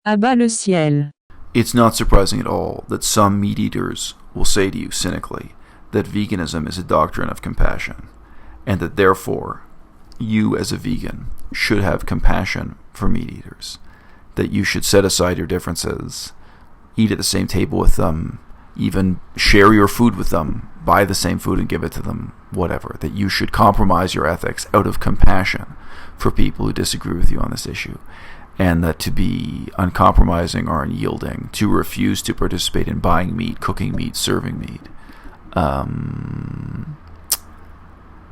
à-bas-le-ciel. It's not surprising at all that some meat eaters will say to you cynically that veganism is a doctrine of compassion, and that therefore you as a vegan should have compassion for meat eaters, that you should set aside your differences, eat at the same table with them, even share your food with them, buy the same food and give it to them, whatever, that you should compromise your ethics out of compassion for people who disagree with you on this issue, and that to be uncompromising or unyielding, to refuse to participate in buying meat, cooking meat, serving meat,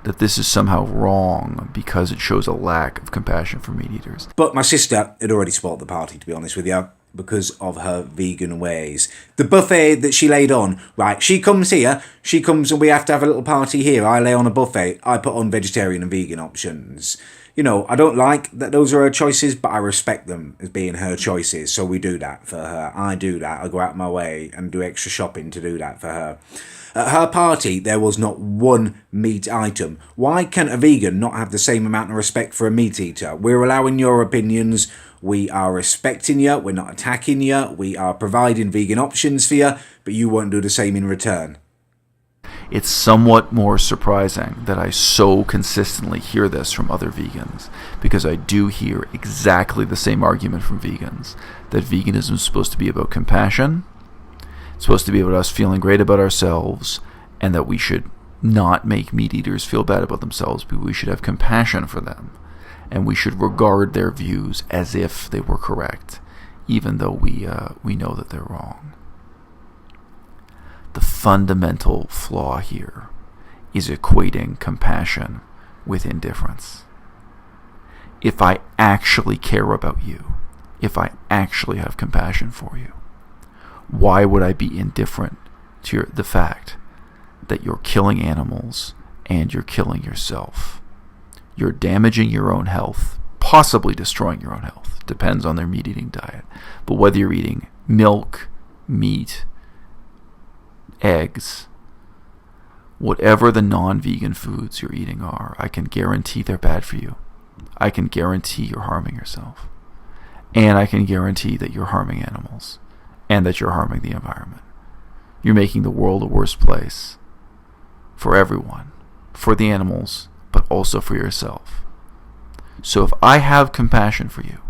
that this is somehow wrong because it shows a lack of compassion for meat eaters. But my sister had already spoiled the party, to be honest with you, because of her vegan ways. The buffet that she laid on, right, she comes here, she comes and we have to have a little party here. I lay on a buffet, I put on vegetarian and vegan options. You know, I don't like that those are her choices, but I respect them as being her choices. So we do that for her. I do that. I go out my way and do extra shopping to do that for her. At her party, there was not one meat item. Why can't a vegan not have the same amount of respect for a meat eater? We're allowing your opinions. We are respecting you. We're not attacking you. We are providing vegan options for you, but you won't do the same in return. It's somewhat more surprising that I so consistently hear this from other vegans, because I do hear exactly the same argument from vegans, that veganism is supposed to be about compassion, it's supposed to be about us feeling great about ourselves, and that we should not make meat eaters feel bad about themselves, but we should have compassion for them, and we should regard their views as if they were correct, even though we know that they're wrong. The fundamental flaw here is equating compassion with indifference. If I actually care about you, if I actually have compassion for you, why would I be indifferent to the fact that you're killing animals and you're killing yourself? You're damaging your own health, possibly destroying your own health. Depends on their meat-eating diet. But whether you're eating milk, meat, eggs, whatever the non-vegan foods you're eating are, I can guarantee they're bad for you. I can guarantee you're harming yourself. And I can guarantee that you're harming animals and that you're harming the environment. You're making the world a worse place for everyone, for the animals, but also for yourself. So if I have compassion for you,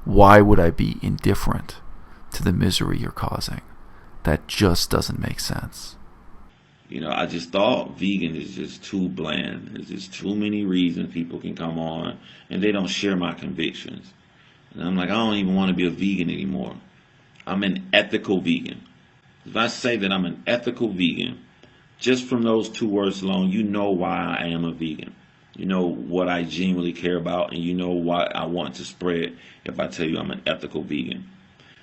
why would I be indifferent to the misery you're causing? That just doesn't make sense. You know, I just thought vegan is just too bland. There's just too many reasons people can come on and they don't share my convictions. And I'm like, I don't even want to be a vegan anymore. I'm an ethical vegan. If I say that I'm an ethical vegan, just from those two words alone, you know why I am a vegan. You know what I genuinely care about, and you know what I want to spread if I tell you I'm an ethical vegan.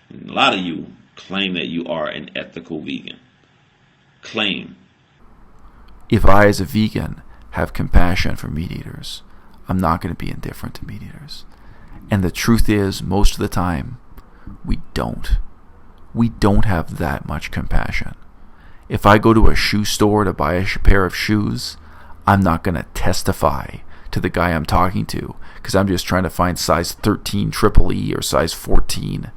And a lot of you claim that you are an ethical vegan. Claim. If I, as a vegan, have compassion for meat eaters, I'm not going to be indifferent to meat eaters. And the truth is, most of the time, we don't. We don't have that much compassion. If I go to a shoe store to buy a pair of shoes, I'm not going to testify to the guy I'm talking to because I'm just trying to find size 13 triple E or size 14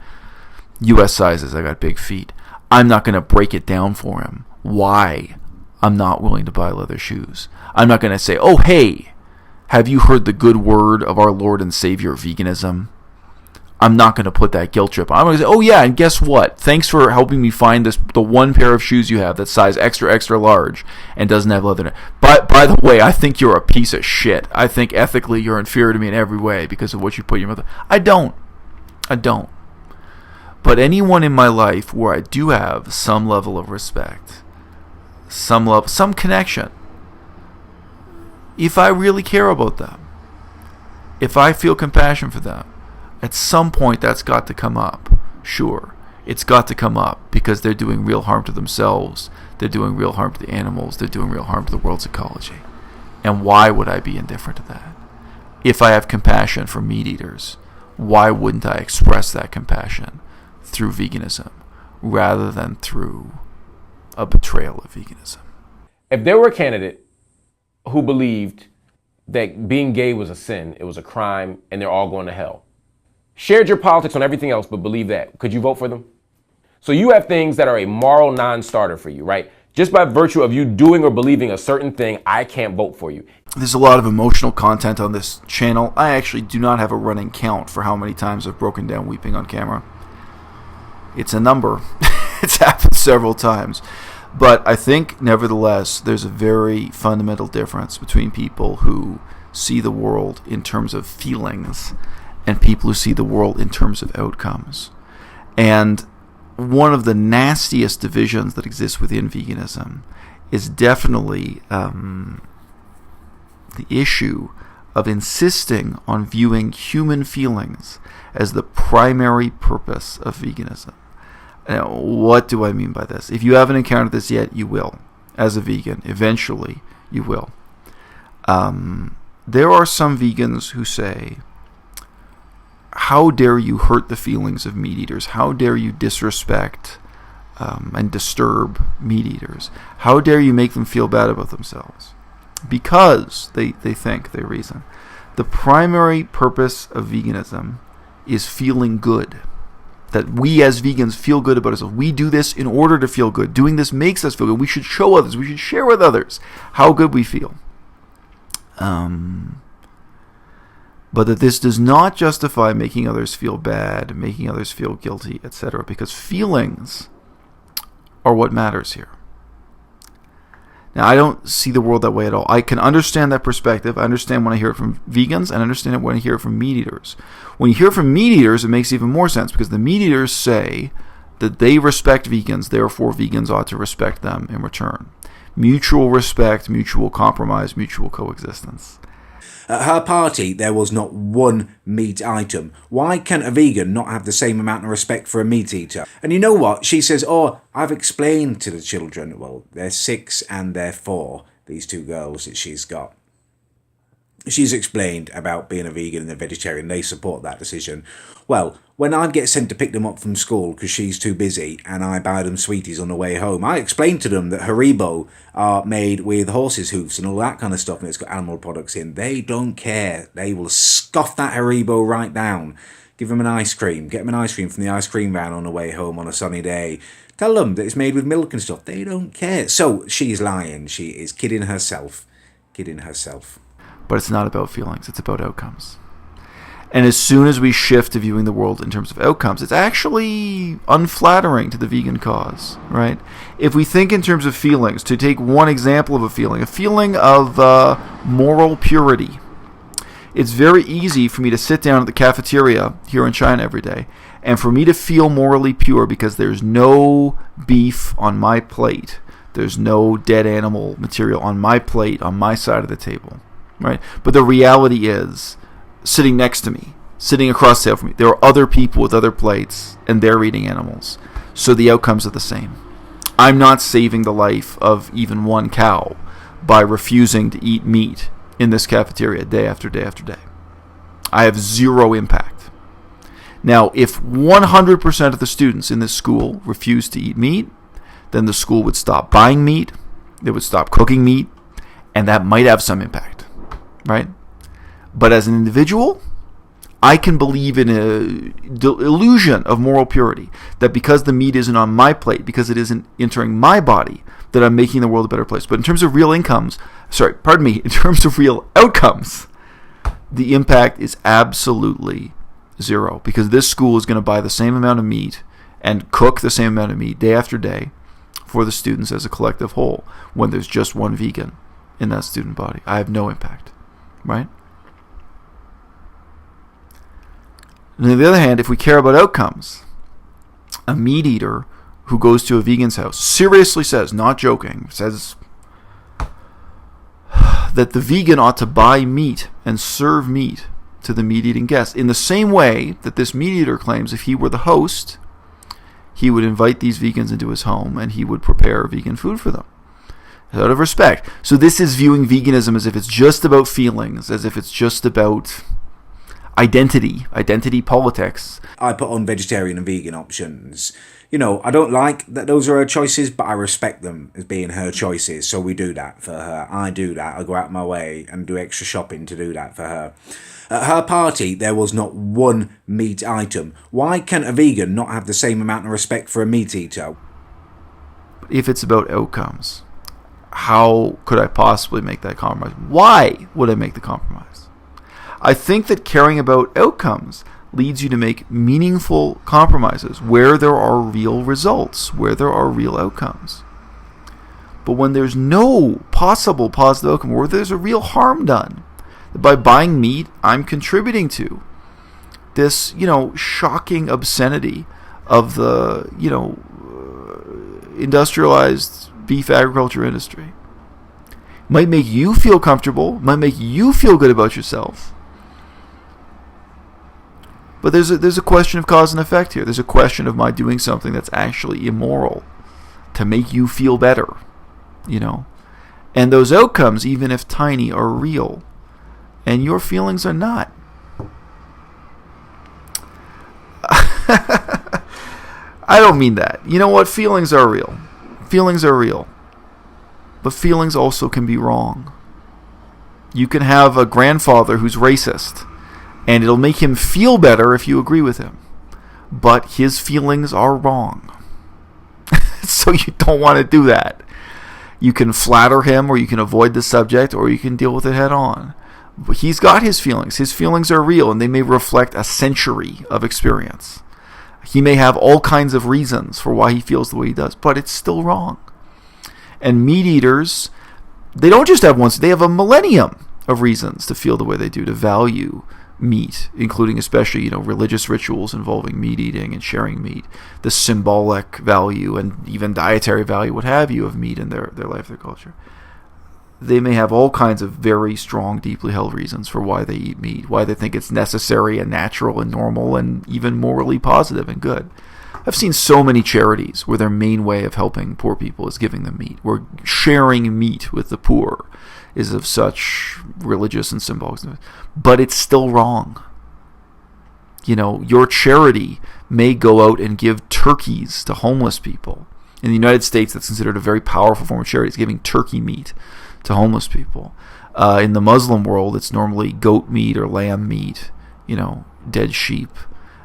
US sizes. I got big feet. I'm not going to break it down for him why I'm not willing to buy leather shoes. I'm not going to say, oh, hey, have you heard the good word of our Lord and Savior veganism? I'm not going to put that guilt trip on. I'm going to say, oh yeah, and guess what? Thanks for helping me find the one pair of shoes you have that's size extra, extra large and doesn't have leather in it. But by the way, I think you're a piece of shit. I think ethically you're inferior to me in every way because of what you put in your mouth. I don't. But anyone in my life where I do have some level of respect, some connection, if I really care about them, if I feel compassion for them, at some point that's got to come up. Sure, it's got to come up because they're doing real harm to themselves, they're doing real harm to the animals, they're doing real harm to the world's ecology. And why would I be indifferent to that? If I have compassion for meat eaters, why wouldn't I express that compassion through veganism rather than through a betrayal of veganism? If there were a candidate who believed that being gay was a sin, it was a crime, and they're all going to hell, shared your politics on everything else, but believe that, could you vote for them? So you have things that are a moral non-starter for you, right? Just by virtue of you doing or believing a certain thing, I can't vote for you. There's a lot of emotional content on this channel. I actually do not have a running count for how many times I've broken down weeping on camera. It's a number. It's happened several times. But I think, nevertheless, there's a very fundamental difference between people who see the world in terms of feelings and people who see the world in terms of outcomes. And one of the nastiest divisions that exists within veganism is definitely the issue of insisting on viewing human feelings as the primary purpose of veganism. Now, what do I mean by this? If you haven't encountered this yet, you will. As a vegan, eventually you will. There are some vegans who say, how dare you hurt the feelings of meat eaters? How dare you disrespect and disturb meat eaters? How dare you make them feel bad about themselves? Because, they think, they reason, the primary purpose of veganism is feeling good. That we as vegans feel good about ourselves. We do this in order to feel good. Doing this makes us feel good. We should show others. We should share with others how good we feel. But that this does not justify making others feel bad, making others feel guilty, etc. Because feelings are what matters here. Now, I don't see the world that way at all. I can understand that perspective. I understand when I hear it from vegans, and I understand it when I hear it from meat eaters. When you hear it from meat eaters, it makes even more sense, because the meat eaters say that they respect vegans, therefore vegans ought to respect them in return. Mutual respect, mutual compromise, mutual coexistence. At her party, there was not one meat item. Why can't a vegan not have the same amount of respect for a meat eater? And you know what? She says, oh, I've explained to the children. Well, they're 6 and they're 4, these 2 girls that she's got. She's explained about being a vegan and a vegetarian. They support that decision. Well, when I get sent to pick them up from school because she's too busy and I buy them sweeties on the way home, I explain to them that Haribo are made with horses' hoofs and all that kind of stuff, and it's got animal products in. They don't care. They will scoff that Haribo right down. Give them an ice cream. Get them an ice cream from the ice cream van on the way home on a sunny day. Tell them that it's made with milk and stuff. They don't care. So she's lying. She is kidding herself. Kidding herself. But it's not about feelings, it's about outcomes. And as soon as we shift to viewing the world in terms of outcomes, it's actually unflattering to the vegan cause, right? If we think in terms of feelings, to take one example of a feeling of moral purity. It's very easy for me to sit down at the cafeteria here in China every day, and for me to feel morally pure because there's no beef on my plate, there's no dead animal material on my plate, on my side of the table. Right? But the reality is, sitting next to me, sitting across the table from me, there are other people with other plates, and they're eating animals. So the outcomes are the same. I'm not saving the life of even one cow by refusing to eat meat in this cafeteria day after day after day. I have zero impact. Now, if 100% of the students in this school refused to eat meat, then the school would stop buying meat, they would stop cooking meat, and that might have some impact. Right? But as an individual, I can believe in a illusion of moral purity, that because the meat isn't on my plate, because it isn't entering my body, that I'm making the world a better place. But in terms of real in terms of real outcomes, the impact is absolutely zero, because this school is going to buy the same amount of meat and cook the same amount of meat day after day for the students as a collective whole, when there's just one vegan in that student body. I have no impact. Right? And on the other hand, if we care about outcomes, a meat eater who goes to a vegan's house seriously says, not joking, says that the vegan ought to buy meat and serve meat to the meat-eating guests, in the same way that this meat eater claims if he were the host, he would invite these vegans into his home and he would prepare vegan food for them. Out of respect. So this is viewing veganism as if it's just about feelings, as if it's just about identity politics. I put on vegetarian and vegan options. You know, I don't like that those are her choices, but I respect them as being her choices. So we do that for her. I do that. I go out my way and do extra shopping to do that for her. At her party, there was not one meat item. Why can't a vegan not have the same amount of respect for a meat eater? If it's about outcomes, how could I possibly make that compromise? Why would I make the compromise? I think that caring about outcomes leads you to make meaningful compromises where there are real results, where there are real outcomes. But when there's no possible positive outcome, where there's a real harm done, by buying meat, I'm contributing to this, shocking obscenity of the, industrialized beef agriculture industry. It might make you feel comfortable, might make you feel good about yourself. But there's a question of cause and effect here. There's a question of my doing something that's actually immoral to make you feel better, And those outcomes, even if tiny, are real. And your feelings are not. I don't mean that. You know what? Feelings are real. Feelings are real. But feelings also can be wrong. You can have a grandfather who's racist, and it'll make him feel better if you agree with him. But his feelings are wrong. So you don't want to do that. You can flatter him, or you can avoid the subject, or you can deal with it head on. But he's got his feelings. His feelings are real, and they may reflect a century of experience. He may have all kinds of reasons for why he feels the way he does, but it's still wrong. And meat eaters, they don't just have one, they have a millennium of reasons to feel the way they do, to value meat, including especially, religious rituals involving meat eating and sharing meat, the symbolic value and even dietary value, what have you, of meat in their life, their culture. They may have all kinds of very strong, deeply held reasons for why they eat meat, why they think it's necessary and natural and normal and even morally positive and good. I've seen so many charities where their main way of helping poor people is giving them meat, where sharing meat with the poor is of such religious and symbolic, but it's still wrong. Your charity may go out and give turkeys to homeless people. In the United States, that's considered a very powerful form of charity. It's giving turkey meat to homeless people. In the Muslim world, it's normally goat meat or lamb meat, dead sheep.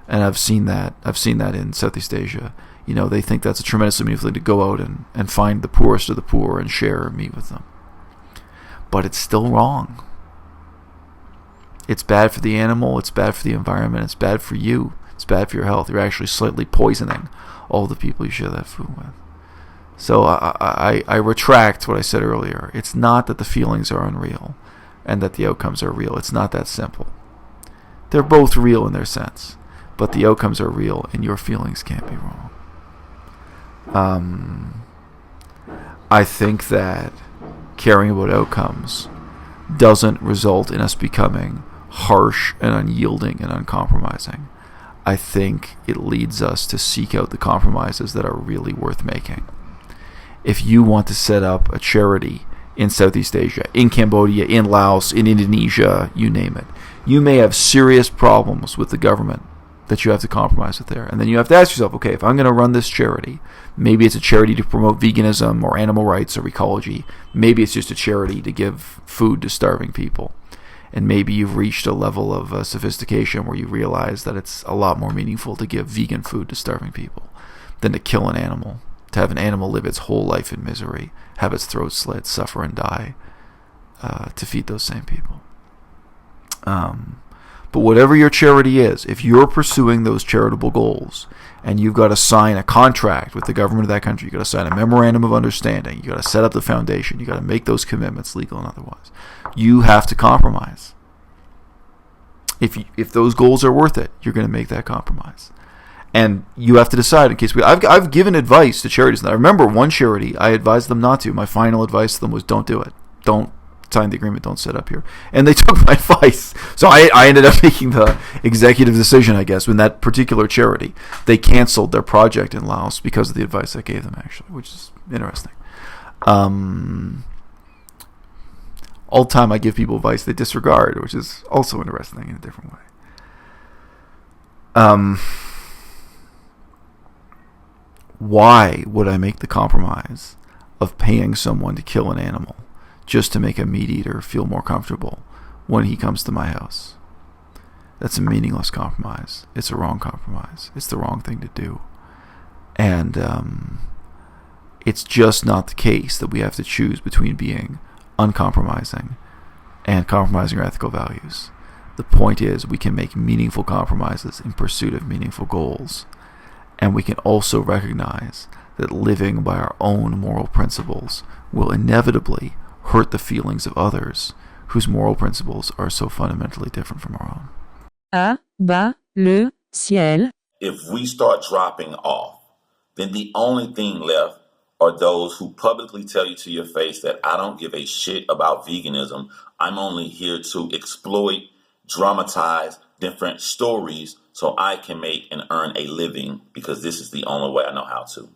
And I've seen that in Southeast Asia. They think that's a tremendously meaningful thing to go out and find the poorest of the poor and share meat with them. But it's still wrong. It's bad for the animal, it's bad for the environment, it's bad for you, it's bad for your health. You're actually slightly poisoning all the people you share that food with. So I retract what I said earlier. It's not that the feelings are unreal and that the outcomes are real. It's not that simple. They're both real in their sense, but the outcomes are real and your feelings can't be wrong. I think that caring about outcomes doesn't result in us becoming harsh and unyielding and uncompromising. I think it leads us to seek out the compromises that are really worth making. If you want to set up a charity in Southeast Asia, in Cambodia, in Laos, in Indonesia, you name it, you may have serious problems with the government that you have to compromise with there. And then you have to ask yourself, okay, if I'm going to run this charity, maybe it's a charity to promote veganism or animal rights or ecology. Maybe it's just a charity to give food to starving people. And maybe you've reached a level of sophistication where you realize that it's a lot more meaningful to give vegan food to starving people than to kill an animal, to have an animal live its whole life in misery, have its throat slit, suffer and die, to feed those same people. But whatever your charity is, if you're pursuing those charitable goals and you've got to sign a contract with the government of that country, you've got to sign a memorandum of understanding, you've got to set up the foundation, you've got to make those commitments, legal and otherwise, you have to compromise. If those goals are worth it, you're going to make that compromise. And you have to decide in case I've given advice to charities. And I remember one charity, I advised them not to. My final advice to them was don't do it. Don't sign the agreement, don't set up here. And they took my advice. So I ended up making the executive decision, I guess, in that particular charity. They canceled their project in Laos because of the advice I gave them, actually, which is interesting. All the time I give people advice they disregard, which is also interesting in a different way. Why would I make the compromise of paying someone to kill an animal just to make a meat eater feel more comfortable when he comes to my house? that's a meaningless compromise. It's a wrong compromise. It's the wrong thing to do. And it's just not the case that we have to choose between being uncompromising and compromising our ethical values. The point is, we can make meaningful compromises in pursuit of meaningful goals. And we can also recognize that living by our own moral principles will inevitably hurt the feelings of others whose moral principles are so fundamentally different from our own. À-bas-le-ciel. If we start dropping off, then the only thing left are those who publicly tell you to your face that I don't give a shit about veganism. I'm only here to exploit, dramatize different stories so I can make and earn a living because this is the only way I know how to.